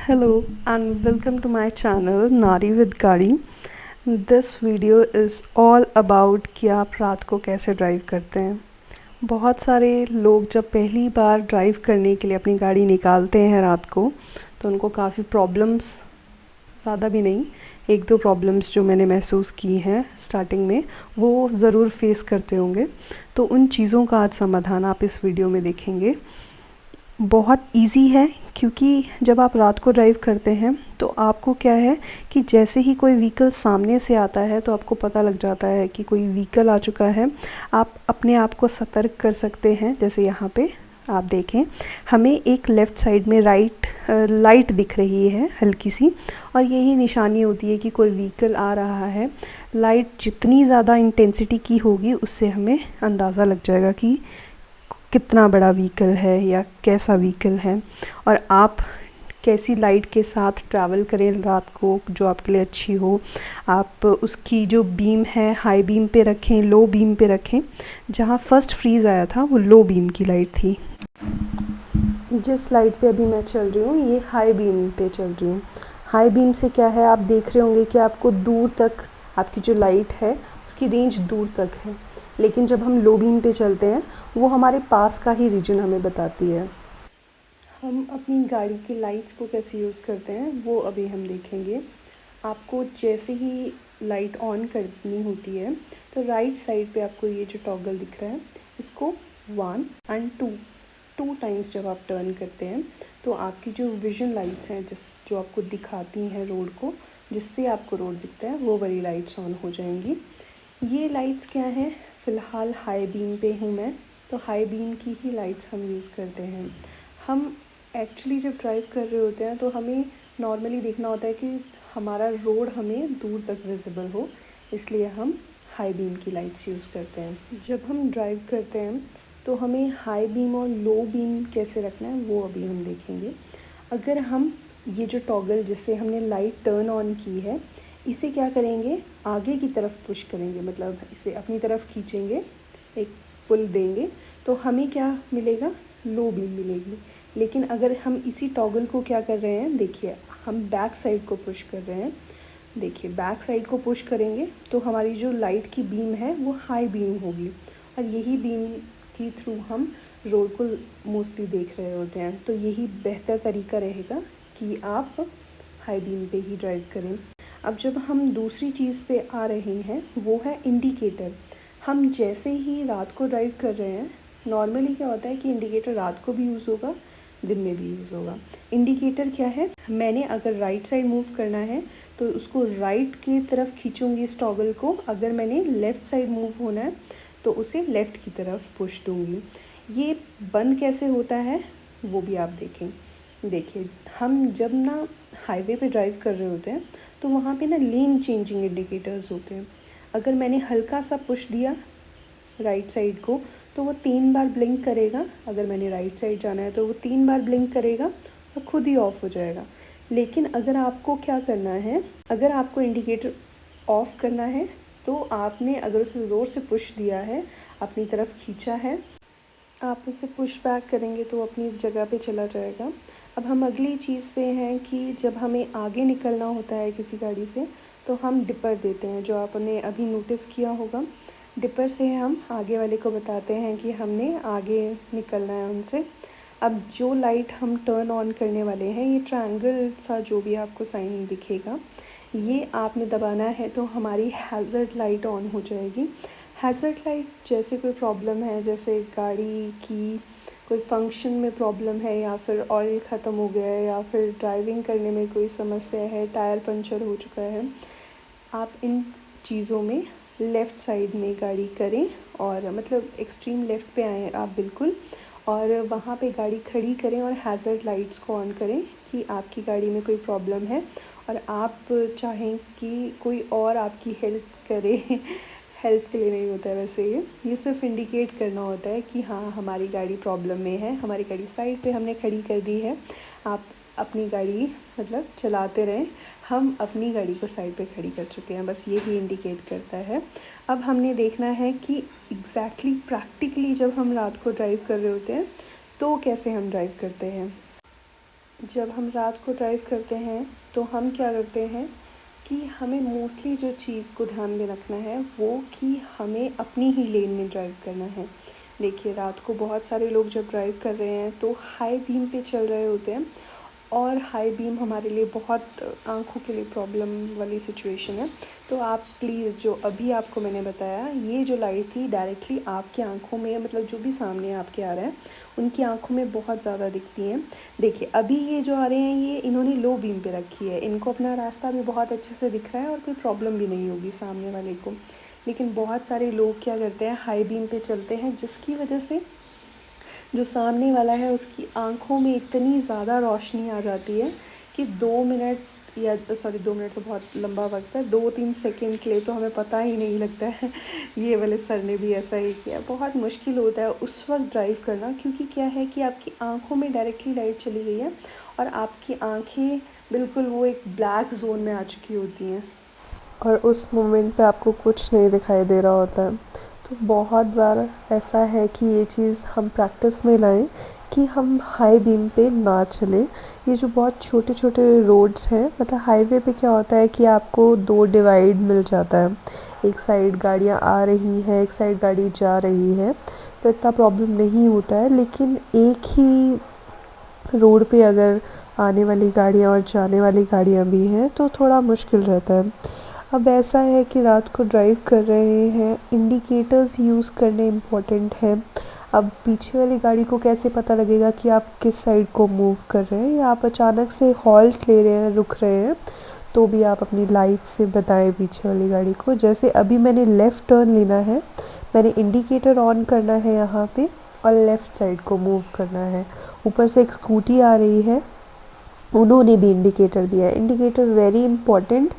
Hello and welcome to my channel नारी with गाड़ी। This video is all about कि आप रात को कैसे ड्राइव करते हैं। बहुत सारे लोग जब पहली बार ड्राइव करने के लिए अपनी गाड़ी निकालते हैं रात को, तो उनको काफ़ी प्रॉब्लम्स, ज़्यादा भी नहीं, एक दो प्रॉब्लम्स जो मैंने महसूस की हैं स्टार्टिंग में, वो ज़रूर फेस करते होंगे। तो उन चीज़ों का आज समाधान आप इस वीडियो में देखेंगे। बहुत इजी है, क्योंकि जब आप रात को ड्राइव करते हैं तो आपको क्या है कि जैसे ही कोई व्हीकल सामने से आता है तो आपको पता लग जाता है कि कोई व्हीकल आ चुका है। आप अपने आप को सतर्क कर सकते हैं। जैसे यहाँ पे आप देखें, हमें एक लेफ़्ट साइड में लाइट दिख रही है हल्की सी, और यही निशानी होती है कि कोई व्हीकल आ रहा है। लाइट जितनी ज़्यादा इंटेंसिटी की होगी उससे हमें अंदाज़ा लग जाएगा कि कितना बड़ा व्हीकल है या कैसा व्हीकल है, और आप कैसी लाइट के साथ ट्रैवल करें रात को जो आपके लिए अच्छी हो। आप उसकी जो बीम है हाई बीम पे रखें, लो बीम पे रखें। जहाँ फर्स्ट फ्रीज़ आया था वो लो बीम की लाइट थी। जिस लाइट पे अभी मैं चल रही हूँ ये हाई बीम पे चल रही हूँ। हाई बीम से क्या है, आप देख रहे होंगे कि आपको दूर तक आपकी जो लाइट है उसकी रेंज दूर तक है, लेकिन जब हम लो बीम पे चलते हैं वो हमारे पास का ही रीजन हमें बताती है। हम अपनी गाड़ी की लाइट्स को कैसे यूज़ करते हैं वो अभी हम देखेंगे। आपको जैसे ही लाइट ऑन करनी होती है तो राइट साइड पे आपको ये जो टॉगल दिख रहा है, इसको 1 और 2 टाइम्स जब आप टर्न करते हैं तो आपकी जो विजन लाइट्स हैं जो आपको दिखाती हैं रोड को, जिससे आपको रोड दिखता है, वो वाली लाइट्स ऑन हो जाएंगी। ये लाइट्स क्या हैं, फ़िलहाल हाई बीम पे हूँ मैं, तो हाई बीम की ही लाइट्स हम यूज़ करते हैं। हम एक्चुअली जब ड्राइव कर रहे होते हैं तो हमें नॉर्मली देखना होता है कि हमारा रोड हमें दूर तक विजिबल हो, इसलिए हम हाई बीम की लाइट्स यूज़ करते हैं। जब हम ड्राइव करते हैं तो हमें हाई बीम और लो बीम कैसे रखना है वो अभी हम देखेंगे। अगर हम ये जो टॉगल जिससे हमने लाइट टर्न ऑन की है, इसे क्या करेंगे, आगे की तरफ पुश करेंगे, मतलब इसे अपनी तरफ खींचेंगे, एक पुल देंगे, तो हमें क्या मिलेगा, लो बीम मिलेगी। लेकिन अगर हम इसी टॉगल को क्या कर रहे हैं, देखिए हम बैक साइड को पुश कर रहे हैं, देखिए बैक साइड को पुश करेंगे तो हमारी जो लाइट की बीम है वो हाई बीम होगी, और यही बीम के थ्रू हम रोड को मोस्टली देख रहे होते हैं। तो यही बेहतर तरीका रहेगा कि आप हाई बीम पे ही ड्राइव करें। अब जब हम दूसरी चीज़ पे आ रहे हैं वो है इंडिकेटर। हम जैसे ही रात को ड्राइव कर रहे हैं, नॉर्मली क्या होता है कि इंडिकेटर रात को भी यूज़ होगा, दिन में भी यूज़ होगा। इंडिकेटर क्या है, मैंने अगर राइट साइड मूव करना है तो उसको राइट की तरफ खींचूंगी इस टॉगल को, अगर मैंने लेफ़्ट साइड मूव होना है तो उसे लेफ़्ट की तरफ पुश दूँगी। ये बंद कैसे होता है वो भी आप देखें। देखिए हम जब ना हाईवे पे ड्राइव कर रहे होते हैं तो वहाँ पे ना लेन चेंजिंग इंडिकेटर्स होते हैं। अगर मैंने हल्का सा पुश दिया राइट साइड को तो वो 3 बार ब्लिंक करेगा। अगर मैंने राइट साइड जाना है तो वो 3 बार ब्लिंक करेगा और ख़ुद ही ऑफ़ हो जाएगा। लेकिन अगर आपको क्या करना है, अगर आपको इंडिकेटर ऑफ़ करना है तो आपने अगर उसे ज़ोर से पुश दिया है, अपनी तरफ खींचा है, आप उसे पुश बैक करेंगे तो अपनी जगह पे चला जाएगा। अब हम अगली चीज़ पे हैं कि जब हमें आगे निकलना होता है किसी गाड़ी से तो हम डिपर देते हैं, जो आपने अभी नोटिस किया होगा। डिपर से हम आगे वाले को बताते हैं कि हमने आगे निकलना है उनसे। अब जो लाइट हम टर्न ऑन करने वाले हैं, ये ट्रायंगल सा जो भी आपको साइन दिखेगा, ये आपने दबाना है तो हमारी हैज़र्ड लाइट ऑन हो जाएगी। हैज़र्ड लाइट जैसे कोई प्रॉब्लम है, जैसे गाड़ी की कोई फंक्शन में प्रॉब्लम है, या फिर ऑयल ख़त्म हो गया है, या फिर ड्राइविंग करने में कोई समस्या है, टायर पंचर हो चुका है, आप इन चीज़ों में लेफ़्ट साइड में गाड़ी करें, और मतलब एक्सट्रीम लेफ़्ट पे आएँ आप बिल्कुल, और वहाँ पे गाड़ी खड़ी करें और हैज़र्ड लाइट्स को ऑन करें कि आपकी गाड़ी में कोई प्रॉब्लम है और आप चाहें कि कोई और आपकी हेल्प करे। हेल्प के लिए नहीं होता है वैसे, ये सिर्फ इंडिकेट करना होता है कि हाँ हमारी गाड़ी प्रॉब्लम में है, हमारी गाड़ी साइड पे हमने खड़ी कर दी है, आप अपनी गाड़ी मतलब चलाते रहें। हम अपनी गाड़ी को साइड पे खड़ी कर चुके हैं, बस यही इंडिकेट करता है। अब हमने देखना है कि एग्जैक्टली प्रैक्टिकली जब हम रात को ड्राइव कर रहे होते हैं तो कैसे हम ड्राइव करते हैं। जब हम रात को ड्राइव करते हैं तो हम क्या करते हैं कि हमें मोस्टली जो चीज़ को ध्यान में रखना है वो कि हमें अपनी ही लेन में ड्राइव करना है। देखिए, रात को बहुत सारे लोग जब ड्राइव कर रहे हैं तो हाई बीम पे चल रहे होते हैं, और हाई बीम हमारे लिए बहुत आँखों के लिए प्रॉब्लम वाली सिचुएशन है। तो आप प्लीज़, जो अभी आपको मैंने बताया, ये जो लाइट थी डायरेक्टली आपकी आँखों में, मतलब जो भी सामने आपके आ रहे हैं उनकी आँखों में बहुत ज़्यादा दिखती हैं। देखिए, अभी ये जो आ रहे हैं ये इन्होंने लो बीम पे रखी है, इनको अपना रास्ता भी बहुत अच्छे से दिख रहा है और कोई प्रॉब्लम भी नहीं होगी सामने वाले को। लेकिन बहुत सारे लोग क्या करते हैं, हाई बीम पे चलते हैं, जिसकी वजह से जो सामने वाला है उसकी आँखों में इतनी ज़्यादा रोशनी आ जाती है कि 2 मिनट, या सॉरी 2 मिनट तो बहुत लंबा वक्त है, 2-3 सेकंड के लिए तो हमें पता ही नहीं लगता है। ये वाले सर ने भी ऐसा ही किया। बहुत मुश्किल होता है उस वक्त ड्राइव करना, क्योंकि क्या है कि आपकी आँखों में डायरेक्टली लाइट चली गई है और आपकी आँखें बिल्कुल वो एक ब्लैक जोन में आ चुकी होती हैं, और उस मोमेंट पे आपको कुछ नहीं दिखाई दे रहा होता है। तो बहुत बार ऐसा है कि ये चीज़ हम प्रैक्टिस में लाएं कि हम हाई बीम पे ना चलें। ये जो बहुत छोटे छोटे रोड्स हैं, मतलब हाईवे पे क्या होता है कि आपको 2 डिवाइड मिल जाता है, एक साइड गाड़ियाँ आ रही हैं, एक साइड गाड़ी जा रही है, तो इतना प्रॉब्लम नहीं होता है। लेकिन एक ही रोड पे अगर आने वाली गाड़ियाँ और जाने वाली गाड़ियाँ भी हैं तो थोड़ा मुश्किल रहता है। अब ऐसा है कि रात को ड्राइव कर रहे हैं, इंडिकेटर्स यूज़ करने इम्पोर्टेंट है। अब पीछे वाली गाड़ी को कैसे पता लगेगा कि आप किस साइड को मूव कर रहे हैं, या आप अचानक से हॉल्ट ले रहे हैं, रुक रहे हैं, तो भी आप अपनी लाइट से बताएं पीछे वाली गाड़ी को। जैसे अभी मैंने लेफ़्ट टर्न लेना है, मैंने इंडिकेटर ऑन करना है यहाँ पे और लेफ़्ट साइड को मूव करना है। ऊपर से एक स्कूटी आ रही है, उन्होंने भी इंडिकेटर दिया है। इंडिकेटर वेरी इंपॉर्टेंट,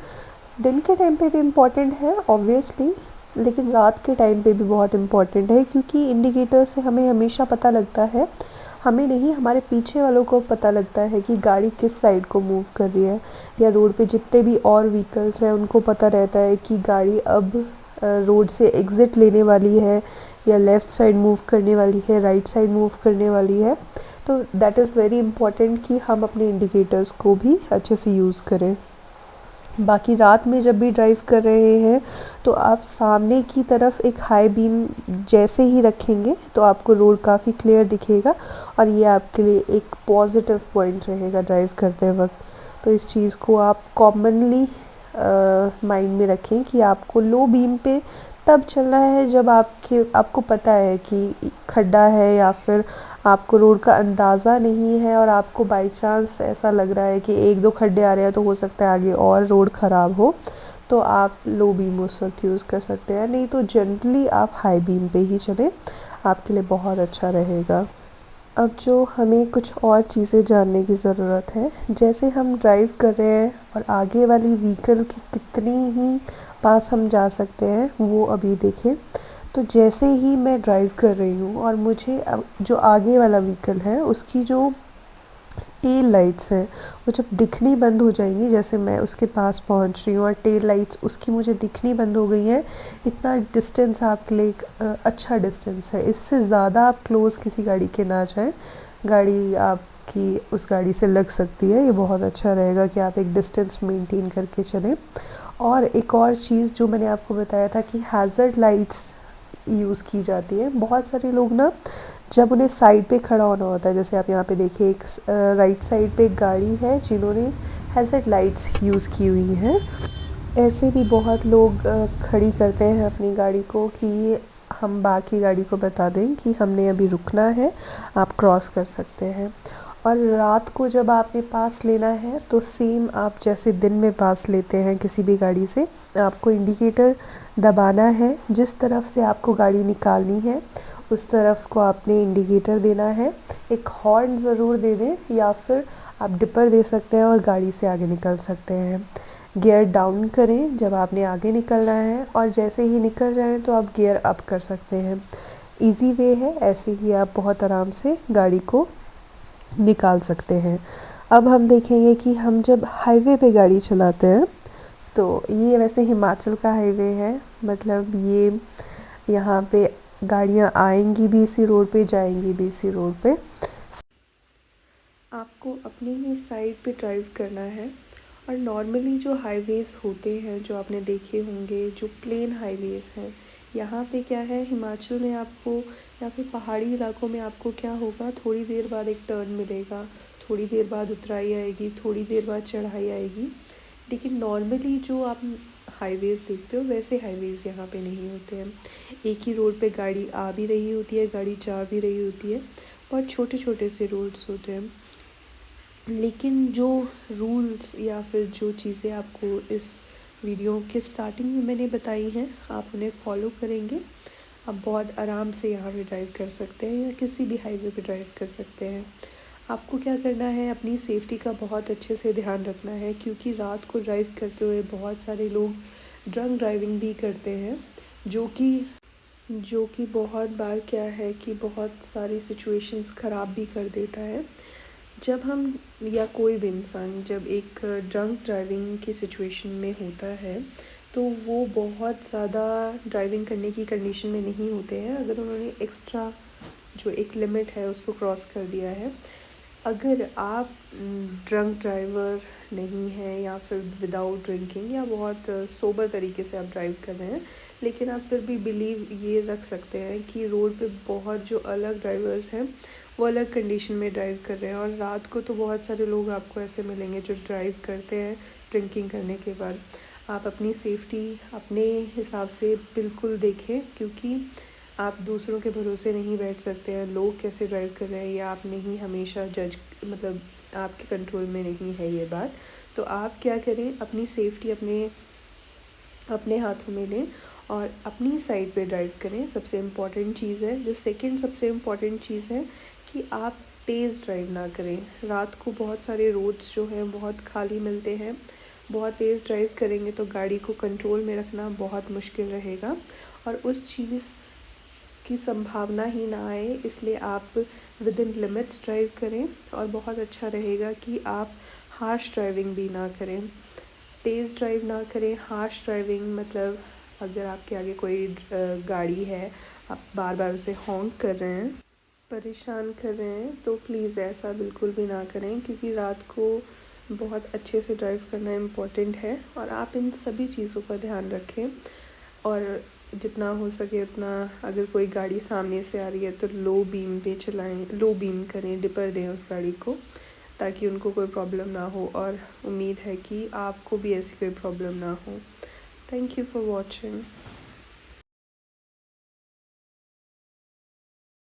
दिन के टाइम पे भी इम्पॉर्टेंट है ऑब्वियसली, लेकिन रात के टाइम पे भी बहुत इम्पॉर्टेंट है, क्योंकि इंडिकेटर से हमें हमेशा पता लगता है, हमें नहीं हमारे पीछे वालों को पता लगता है कि गाड़ी किस साइड को मूव कर रही है, या रोड पे जितने भी और व्हीकल्स हैं उनको पता रहता है कि गाड़ी अब रोड से एग्ज़िट लेने वाली है, या लेफ़्ट साइड मूव करने वाली है, राइट साइड मूव करने वाली है। तो दैट इज़ वेरी इम्पॉर्टेंट कि हम अपने इंडिकेटर्स को भी अच्छे से यूज़ करें। बाकी रात में जब भी ड्राइव कर रहे हैं तो आप सामने की तरफ एक हाई बीम जैसे ही रखेंगे तो आपको रोड काफ़ी क्लियर दिखेगा, और ये आपके लिए एक पॉजिटिव पॉइंट रहेगा ड्राइव करते वक्त। तो इस चीज़ को आप कॉमनली माइंड में रखें कि आपको लो बीम पे तब चलना है जब आपको पता है कि खड्डा है, या फिर आपको रोड का अंदाज़ा नहीं है और आपको बाई चांस ऐसा लग रहा है कि 1-2 खड्डे आ रहे हैं तो हो सकता है आगे और रोड ख़राब हो, तो आप लो बीम उस वक्त यूज़ कर सकते हैं। नहीं तो जनरली आप हाई बीम पे ही चलें, आपके लिए बहुत अच्छा रहेगा। अब जो हमें कुछ और चीज़ें जानने की ज़रूरत है, जैसे हम ड्राइव कर रहे हैं और आगे वाली व्हीकल की कितनी ही पास हम जा सकते हैं वो अभी देखें। तो जैसे ही मैं ड्राइव कर रही हूँ और मुझे अब जो आगे वाला व्हीकल है उसकी जो टेल लाइट्स हैं वो जब दिखनी बंद हो जाएंगी, जैसे मैं उसके पास पहुँच रही हूँ और टेल लाइट्स उसकी मुझे दिखनी बंद हो गई हैं, इतना डिस्टेंस आपके लिए एक अच्छा डिस्टेंस है। इससे ज़्यादा आप क्लोज़ किसी गाड़ी के ना जाएं, गाड़ी आपकी उस गाड़ी से लग सकती है। ये बहुत अच्छा रहेगा कि आप एक डिस्टेंस मेंटेन करके चलें। और एक और चीज़ जो मैंने आपको बताया था कि हैज़र्ड लाइट्स यूज़ की जाती है। बहुत सारे लोग ना जब उन्हें साइड पे खड़ा होना होता है, जैसे आप यहाँ पे देखिए एक राइट साइड पे एक गाड़ी है जिन्होंने हैज़र्ड लाइट्स यूज़ की हुई हैं। ऐसे भी बहुत लोग खड़ी करते हैं अपनी गाड़ी को कि हम बाकी गाड़ी को बता दें कि हमने अभी रुकना है, आप क्रॉस कर सकते हैं। और रात को जब आपने पास लेना है तो सेम आप जैसे दिन में पास लेते हैं किसी भी गाड़ी से, आपको इंडिकेटर दबाना है। जिस तरफ से आपको गाड़ी निकालनी है उस तरफ को आपने इंडिकेटर देना है। एक हॉर्न ज़रूर दे दें, या फिर आप डिपर दे सकते हैं और गाड़ी से आगे निकल सकते हैं। गियर डाउन करें जब आपने आगे निकलना है, और जैसे ही निकल जाएं तो आप गियर अप कर सकते हैं। इजी वे है, ऐसे ही आप बहुत आराम से गाड़ी को निकाल सकते हैं। अब हम देखेंगे कि हम जब हाईवे पे गाड़ी चलाते हैं, तो ये वैसे हिमाचल का हाईवे है, मतलब ये यहाँ पे गाड़ियाँ आएंगी भी इसी रोड पे, जाएंगी भी इसी रोड पे। आपको अपनी ही साइड पे ड्राइव करना है। और नॉर्मली जो हाईवेज़ होते हैं जो आपने देखे होंगे, जो प्लेन हाईवेज़ हैं, यहाँ पे क्या है, हिमाचल में आपको या फिर पहाड़ी इलाकों में आपको क्या होगा, थोड़ी देर बाद एक टर्न मिलेगा, थोड़ी देर बाद उतराई आएगी, थोड़ी देर बाद चढ़ाई आएगी। लेकिन नॉर्मली जो आप हाईवेज़ देखते हो वैसे हाईवेज़ यहाँ पे नहीं होते हैं। एक ही रोड पे गाड़ी आ भी रही होती है, गाड़ी जा भी रही होती है। बहुत छोटे छोटे से रोड्स होते हैं। लेकिन जो रूल्स या फिर जो चीज़ें आपको इस वीडियो के स्टार्टिंग में मैंने बताई हैं, आप उन्हें फॉलो करेंगे, आप बहुत आराम से यहाँ पे ड्राइव कर सकते हैं या किसी भी हाईवे पे ड्राइव कर सकते हैं। आपको क्या करना है, अपनी सेफ्टी का बहुत अच्छे से ध्यान रखना है, क्योंकि रात को ड्राइव करते हुए बहुत सारे लोग ड्रंक ड्राइविंग भी करते हैं, जो कि बहुत बार क्या है कि बहुत सारी सिचुएशंस ख़राब भी कर देता है। जब हम या कोई भी इंसान जब एक ड्रंक ड्राइविंग की सिचुएशन में होता है, तो वो बहुत ज़्यादा ड्राइविंग करने की कंडीशन में नहीं होते हैं अगर उन्होंने एक्स्ट्रा जो एक लिमिट है उसको क्रॉस कर दिया है। अगर आप ड्रंक ड्राइवर नहीं हैं या फिर विदाउट ड्रिंकिंग या बहुत सोबर तरीके से आप ड्राइव कर रहे हैं, लेकिन आप फिर भी बिलीव ये रख सकते हैं कि रोड पे बहुत जो अलग ड्राइवर्स हैं वो अलग कंडीशन में ड्राइव कर रहे हैं। और रात को तो बहुत सारे लोग आपको ऐसे मिलेंगे जो ड्राइव करते हैं ड्रिंकिंग करने के बाद। आप अपनी सेफ्टी अपने हिसाब से बिल्कुल देखें, क्योंकि आप दूसरों के भरोसे नहीं बैठ सकते हैं। लोग कैसे ड्राइव कर रहे हैं या आप नहीं हमेशा जज, मतलब आपके कंट्रोल में नहीं है ये बात। तो आप क्या करें, अपनी सेफ्टी अपने हाथों में लें और अपनी साइड पे ड्राइव करें। सबसे इम्पॉर्टेंट चीज़ है, जो सेकंड सबसे इम्पॉर्टेंट चीज़ है कि आप तेज़ ड्राइव ना करें। रात को बहुत सारे रोड्स जो हैं बहुत खाली मिलते हैं। बहुत तेज़ ड्राइव करेंगे तो गाड़ी को कंट्रोल में रखना बहुत मुश्किल रहेगा और उस चीज़ की संभावना ही ना आए, इसलिए आप विद इन लिमिट्स ड्राइव करें। और बहुत अच्छा रहेगा कि आप हार्श ड्राइविंग भी ना करें, तेज़ ड्राइव ना करें। हार्श ड्राइविंग मतलब अगर आपके आगे कोई गाड़ी है, आप बार बार उसे हॉन्क कर रहे हैं, परेशान कर रहे हैं, तो प्लीज़ ऐसा बिल्कुल भी ना करें, क्योंकि रात को बहुत अच्छे से ड्राइव करना इम्पोर्टेंट है। और आप इन सभी चीज़ों का ध्यान रखें और जितना हो सके उतना, अगर कोई गाड़ी सामने से आ रही है तो लो बीम पे चलाएं, लो बीम करें, डिपर दें उस गाड़ी को, ताकि उनको कोई प्रॉब्लम ना हो। और उम्मीद है कि आपको भी ऐसी कोई प्रॉब्लम ना हो। Thank you for watching.